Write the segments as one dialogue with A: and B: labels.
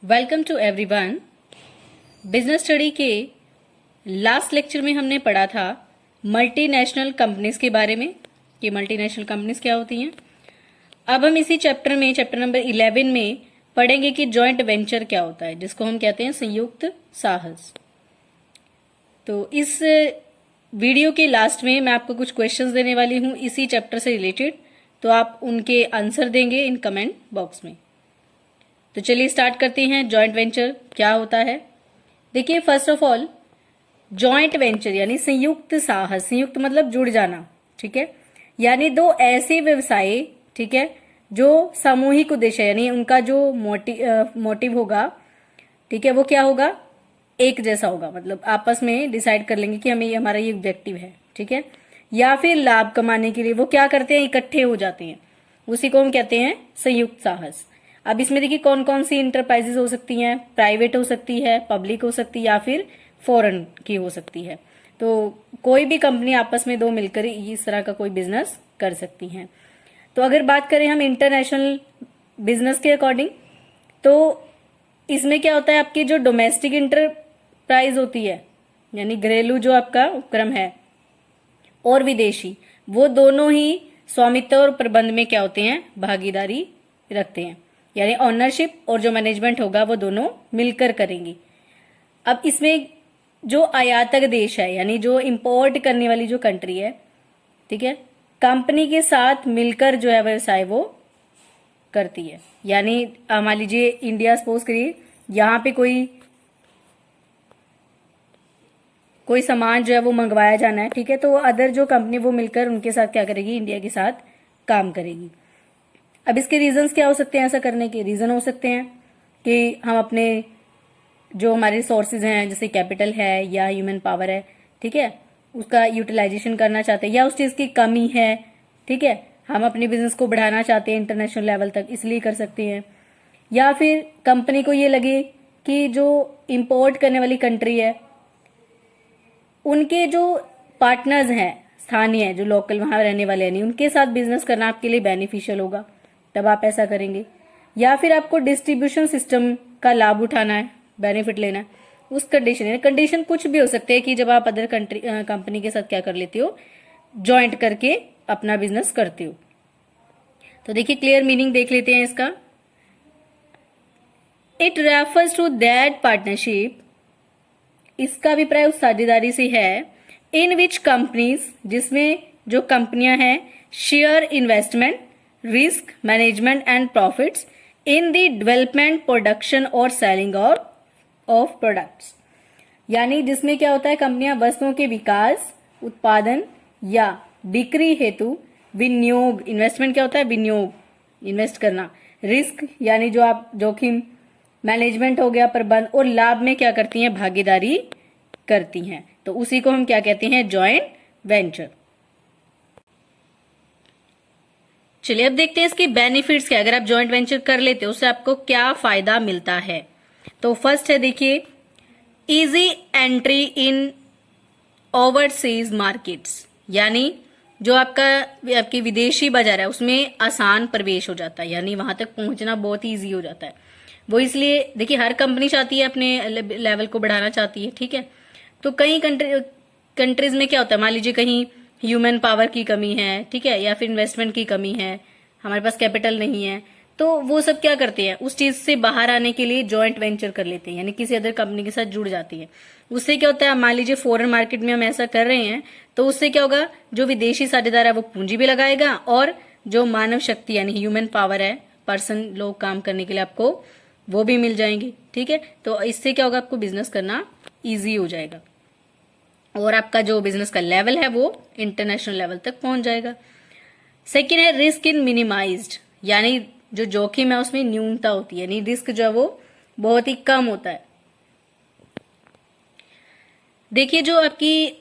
A: Welcome to everyone. Business study के last lecture में हमने पढ़ा था मल्टीनेशनल कंपनीज के बारे में कि मल्टीनेशनल कंपनीज क्या होती हैं। अब हम इसी चैप्टर में चैप्टर नंबर 11 में पढ़ेंगे कि जॉइंट वेंचर क्या होता है, जिसको हम कहते हैं संयुक्त साहस। तो इस वीडियो के लास्ट में मैं आपको कुछ क्वेश्चंस देने वाली हूं इसी चैप्टर से रिलेटेड, तो आप उनके आंसर देंगे इन कमेंट बॉक्स में। तो चलिए स्टार्ट करते हैं। जॉइंट वेंचर क्या होता है? देखिए, first of all joint venture यानी संयुक्त साहस, संयुक्त मतलब जुड़ जाना, ठीक है, यानी दो ऐसे व्यवसाय, ठीक है, जो सामूहिक उद्देश्य यानी उनका जो मोटिव होगा, ठीक है, वो क्या होगा, एक जैसा होगा, मतलब आपस में डिसाइड कर लेंगे कि हमें हमारा ये ऑब्जेक्टिव है, ठीक है, या फिर लाभ कमाने के लिए वो क्या करते हैं, इकट्ठे हो जाते हैं, उसी को हम कहते हैं संयुक्त साहस। अब इसमें देखिए कौन कौन सी इंटरप्राइजेज हो सकती हैं, प्राइवेट हो सकती है, पब्लिक हो सकती है, या फिर फॉरेन की हो सकती है। तो कोई भी कंपनी आपस में दो मिलकर इस तरह का कोई बिजनेस कर सकती हैं। तो अगर बात करें हम इंटरनेशनल बिजनेस के अकॉर्डिंग, तो इसमें क्या होता है, आपकी जो डोमेस्टिक इंटरप्राइज होती है यानी घरेलू जो आपका उपक्रम है और विदेशी, वो दोनों ही स्वामित्व और प्रबंध में क्या होते हैं, भागीदारी रखते हैं, यानी ऑनरशिप और जो मैनेजमेंट होगा वो दोनों मिलकर करेंगी। अब इसमें जो आयातक देश है यानी जो इंपोर्ट करने वाली जो कंट्री है, ठीक है, कंपनी के साथ मिलकर जो है व्यवसाय वो करती है। यानी मान लीजिए इंडिया सपोज करिए यहाँ पे कोई सामान जो है वो मंगवाया जाना है, ठीक है, तो अदर जो कंपनी वो मिलकर उनके साथ क्या करेगी, इंडिया के साथ काम करेगी। अब इसके रीजंस क्या हो सकते हैं, ऐसा करने के रीजन हो सकते हैं कि हम अपने जो हमारे रिसोर्सेज हैं जैसे कैपिटल है या ह्यूमन पावर है, ठीक है, उसका यूटिलाइजेशन करना चाहते हैं, या उस चीज की कमी है, ठीक है, हम अपने बिजनेस को बढ़ाना चाहते हैं इंटरनेशनल लेवल तक, इसलिए कर सकते हैं। या फिर कंपनी को ये लगे कि जो इंपोर्ट करने वाली कंट्री है उनके जो पार्टनर्स हैं स्थानीय, जो लोकल वहां रहने वाले हैं, उनके साथ बिजनेस करना आपके लिए बेनिफिशियल होगा, तब आप ऐसा करेंगे। या फिर आपको डिस्ट्रीब्यूशन सिस्टम का लाभ उठाना है, बेनिफिट लेना है, उस कंडीशन कुछ भी हो सकते हैं कि जब आप अदर कंपनी के साथ क्या कर लेते हो, ज्वाइंट करके अपना बिजनेस करते हो। तो देखिए क्लियर मीनिंग देख लेते हैं इसका। It refers to that partnership, इसका अभिप्राय उस साझेदारी से है, इन विच कंपनीज, जिसमें जो कंपनियां हैं, share investment, risk management and profits in the development, production और सेलिंग ऑफ प्रोडक्ट्स, यानी जिसमें क्या होता है, कंपनियां वस्तुओं के विकास, उत्पादन या बिक्री हेतु विनियोग, इन्वेस्टमेंट क्या होता है, विनियोग, इन्वेस्ट करना, रिस्क यानी जो आप जोखिम, मैनेजमेंट हो गया प्रबंध, और लाभ में क्या करती हैं, भागीदारी करती हैं। तो उसी को हम क्या कहते हैं, जॉइंट वेंचर। चलिए अब देखते हैं इसके बेनिफिट्स क्या, अगर आप जॉइंट वेंचर कर लेते हो उससे आपको क्या फायदा मिलता है। तो फर्स्ट है देखिए, easy entry in overseas markets, यानी जो आपकी विदेशी बाजार है उसमें आसान प्रवेश हो जाता है, यानी वहां तक पहुंचना बहुत ईजी हो जाता है। वो इसलिए देखिए हर कंपनी चाहती है अपने लेवल को बढ़ाना चाहती है, ठीक है, तो कई कंट्रीज में क्या होता है, मान लीजिए कहीं ह्यूमन पावर की कमी है, ठीक है, या फिर इन्वेस्टमेंट की कमी है, हमारे पास कैपिटल नहीं है, तो वो सब क्या करते हैं, उस चीज से बाहर आने के लिए जॉइंट वेंचर कर लेते हैं, यानी किसी अदर कंपनी के साथ जुड़ जाती है। उससे क्या होता है, मान लीजिए फॉरेन मार्केट में हम ऐसा कर रहे हैं, तो उससे क्या होगा, जो विदेशी साझेदार है वो पूंजी भी लगाएगा, और जो मानव शक्ति यानी ह्यूमन पावर है, पर्सन, लोग काम करने के लिए आपको वो भी मिल जाएंगे, ठीक है। तो इससे क्या होगा, आपको बिजनेस करना ईजी हो जाएगा और आपका जो बिजनेस का लेवल है वो इंटरनेशनल लेवल तक पहुंच जाएगा। सेकेंड है रिस्क इन मिनिमाइज्ड, यानी जो जोखिम है उसमें न्यूनता होती है, यानी रिस्क जो है वो बहुत ही कम होता है। देखिए जो आपकी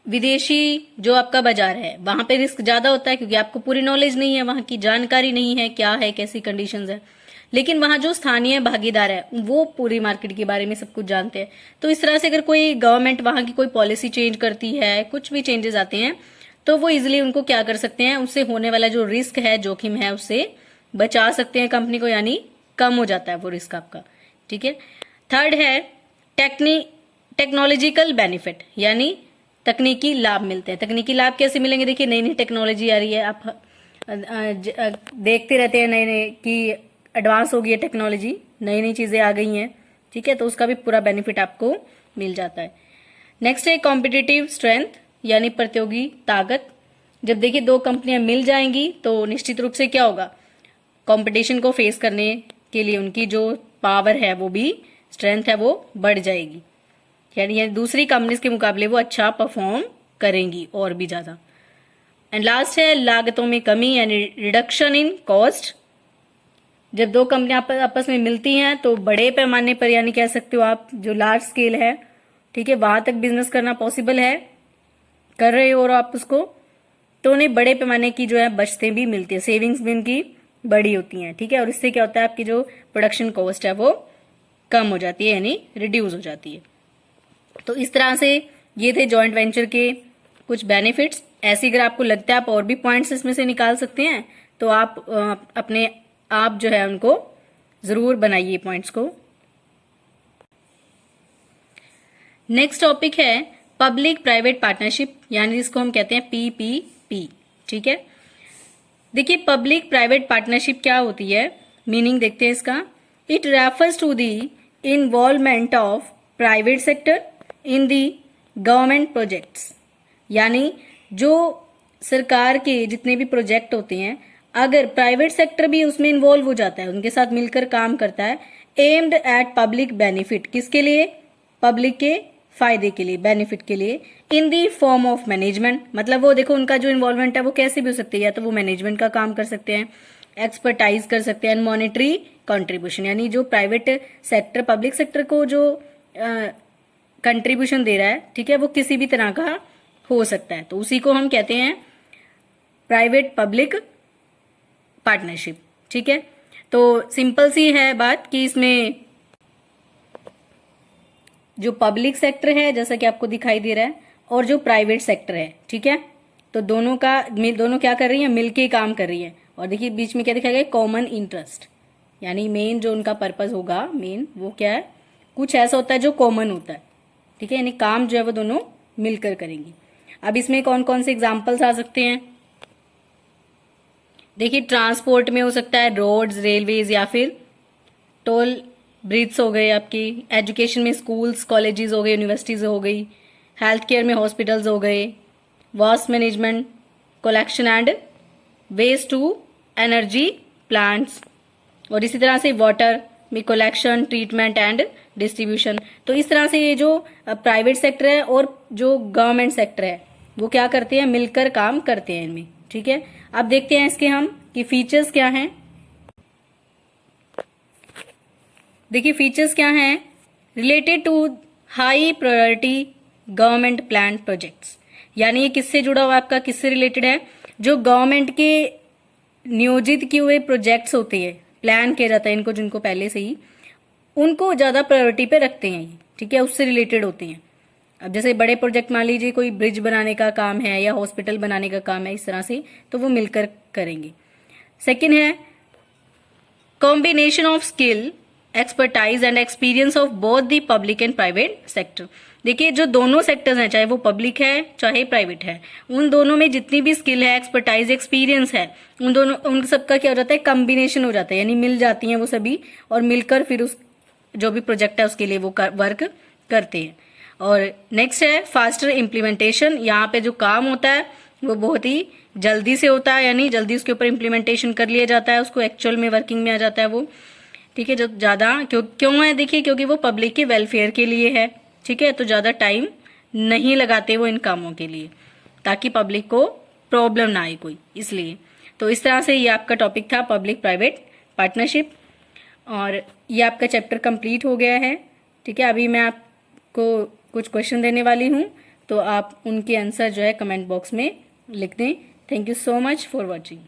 A: विदेशी जो आपका बाजार है वहां पे रिस्क ज्यादा होता है, क्योंकि आपको पूरी नॉलेज नहीं है, वहां की जानकारी नहीं है क्या है, कैसी कंडीशंस है। लेकिन वहां जो स्थानीय भागीदार है वो पूरी मार्केट के बारे में सब कुछ जानते हैं। तो इस तरह से अगर कोई गवर्नमेंट वहां की कोई पॉलिसी चेंज करती है, कुछ भी चेंजेस आते हैं, तो वो इजिली उनको क्या कर सकते हैं, उससे होने वाला जो रिस्क है, जोखिम है, उससे बचा सकते हैं कंपनी को, यानी कम हो जाता है वो रिस्क आपका, ठीक है। थर्ड है टेक्नोलॉजिकल बेनिफिट, यानी तकनीकी लाभ मिलते हैं। तकनीकी लाभ कैसे मिलेंगे? देखिए नई नई टेक्नोलॉजी आ रही है, आप देखते रहते हैं नए नए कि एडवांस हो गई है टेक्नोलॉजी, नई नई चीज़ें आ गई हैं, ठीक है, तो उसका भी पूरा बेनिफिट आपको मिल जाता है। नेक्स्ट है कॉम्पिटिटिव स्ट्रेंथ, यानी प्रतियोगी ताकत। जब देखिए दो कंपनियां मिल जाएंगी तो निश्चित रूप से क्या होगा, कंपटीशन को फेस करने के लिए उनकी जो पावर है वो भी, स्ट्रेंथ है वो बढ़ जाएगी, यानी दूसरी कंपनीज के मुकाबले वो अच्छा परफॉर्म करेंगी और भी ज्यादा। एंड लास्ट है लागतों में कमी, यानी रिडक्शन इन कॉस्ट। जब दो कंपनियां आपस में मिलती हैं तो बड़े पैमाने पर, यानी कह सकते हो आप जो लार्ज स्केल है, ठीक है, वहां तक बिजनेस करना पॉसिबल है, कर रहे हो और आप उसको, तो उन्हें बड़े पैमाने की जो है बचतें भी मिलती है, सेविंग्स भी उनकी बड़ी होती हैं, ठीक है। और इससे क्या होता है, आपकी जो प्रोडक्शन कॉस्ट है वो कम हो जाती है, यानी रिड्यूस हो जाती है। तो इस तरह से ये थे जॉइंट वेंचर के कुछ बेनिफिट्स। ऐसे अगर आपको लगता है आप और भी पॉइंट्स इसमें से निकाल सकते हैं तो आप अपने आप जो है उनको जरूर बनाइए पॉइंट्स को। नेक्स्ट टॉपिक है पब्लिक प्राइवेट पार्टनरशिप, यानी जिसको हम कहते हैं PPP, ठीक है। देखिए पब्लिक प्राइवेट पार्टनरशिप क्या होती है, मीनिंग देखते हैं इसका। It refers to the involvement of private sector in the government projects, यानी जो सरकार के जितने भी प्रोजेक्ट होते हैं अगर प्राइवेट सेक्टर भी उसमें इन्वॉल्व हो जाता है, उनके साथ मिलकर काम करता है, एम्ड एट पब्लिक बेनिफिट, किसके लिए, पब्लिक के फायदे के लिए, बेनिफिट के लिए, इन दी फॉर्म ऑफ मैनेजमेंट, मतलब वो देखो उनका जो इन्वॉल्वमेंट है वो कैसे भी हो सकती है, या तो वो मैनेजमेंट का काम कर सकते हैं, एक्सपर्टाइज कर सकते हैं, मॉनेटरी कंट्रीब्यूशन, यानी जो प्राइवेट सेक्टर पब्लिक सेक्टर को जो कंट्रीब्यूशन दे रहा है, ठीक है, वो किसी भी तरह का हो सकता है, तो उसी को हम कहते हैं प्राइवेट पब्लिक पार्टनरशिप, ठीक है। तो सिंपल सी है बात कि इसमें जो पब्लिक सेक्टर है जैसा कि आपको दिखाई दे रहा है और जो प्राइवेट सेक्टर है, ठीक है, तो दोनों क्या कर रही है, मिलके काम कर रही है। और देखिए बीच में क्या दिखाया गया, कॉमन इंटरेस्ट, यानी मेन जो उनका पर्पस होगा, मेन वो क्या है, कुछ ऐसा होता है जो कॉमन होता है, ठीक है, यानी काम जो है वो दोनों मिलकर करेंगे। अब इसमें कौन कौन से एग्जाम्पल्स आ सकते हैं, देखिए ट्रांसपोर्ट में हो सकता है रोड्स, रेलवेज, या फिर टोल ब्रिज हो गए आपकी, एजुकेशन में स्कूल्स कॉलेजेस हो गए, यूनिवर्सिटीज हो गई, हेल्थ केयर में हॉस्पिटल्स हो गए, waste management, collection and waste to energy plants, और इसी तरह से वाटर में कलेक्शन, ट्रीटमेंट एंड डिस्ट्रीब्यूशन। तो इस तरह से ये जो प्राइवेट सेक्टर है और जो गवर्नमेंट सेक्टर है वो क्या करते हैं, मिलकर काम करते हैं इनमें, ठीक है। अब देखते हैं इसके हम कि फीचर्स क्या हैं। देखिए फीचर्स क्या हैं, related to high priority government plan projects, यानी ये किससे जुड़ा हुआ आपका, किससे रिलेटेड है, जो गवर्नमेंट के नियोजित किए हुए प्रोजेक्ट्स होते हैं, प्लान किया जाता है इनको, जिनको पहले से ही, उनको ज्यादा प्रायोरिटी पे रखते हैं ये, ठीक है, उससे रिलेटेड होते हैं। अब जैसे बड़े प्रोजेक्ट मान लीजिए कोई ब्रिज बनाने का काम है या हॉस्पिटल बनाने का काम है, इस तरह से, तो वो मिलकर करेंगे। सेकंड है combination of skill, expertise and experience of both the public and private sector. देखिए जो दोनों सेक्टर्स हैं, चाहे वो पब्लिक है चाहे प्राइवेट है, उन दोनों में जितनी भी स्किल है, एक्सपर्टाइज, एक्सपीरियंस है, उन सबका क्या हो जाता है, कॉम्बिनेशन हो जाता है, यानी मिल जाती हैं वो सभी और मिलकर फिर उस जो भी प्रोजेक्ट है उसके लिए वो वर्क करते हैं। और नेक्स्ट है फास्टर इम्प्लीमेंटेशन, यहाँ पे जो काम होता है वो बहुत ही जल्दी से होता है, यानी जल्दी उसके ऊपर इम्प्लीमेंटेशन कर लिया जाता है, उसको एक्चुअल में वर्किंग में आ जाता है वो, ठीक है। जो ज्यादा क्यों है, देखिए क्योंकि वो पब्लिक के वेलफेयर के लिए है, ठीक है, तो ज्यादा टाइम नहीं लगाते वो इन कामों के लिए, ताकि पब्लिक को प्रॉब्लम ना आए कोई, इसलिए। तो इस तरह से ये आपका टॉपिक था पब्लिक प्राइवेट पार्टनरशिप, और ये आपका चैप्टर कंप्लीट हो गया है, ठीक है। अभी मैं आपको कुछ क्वेश्चन देने वाली हूँ, तो आप उनके आंसर जो है कमेंट बॉक्स में लिख दें। Thank you so much for watching.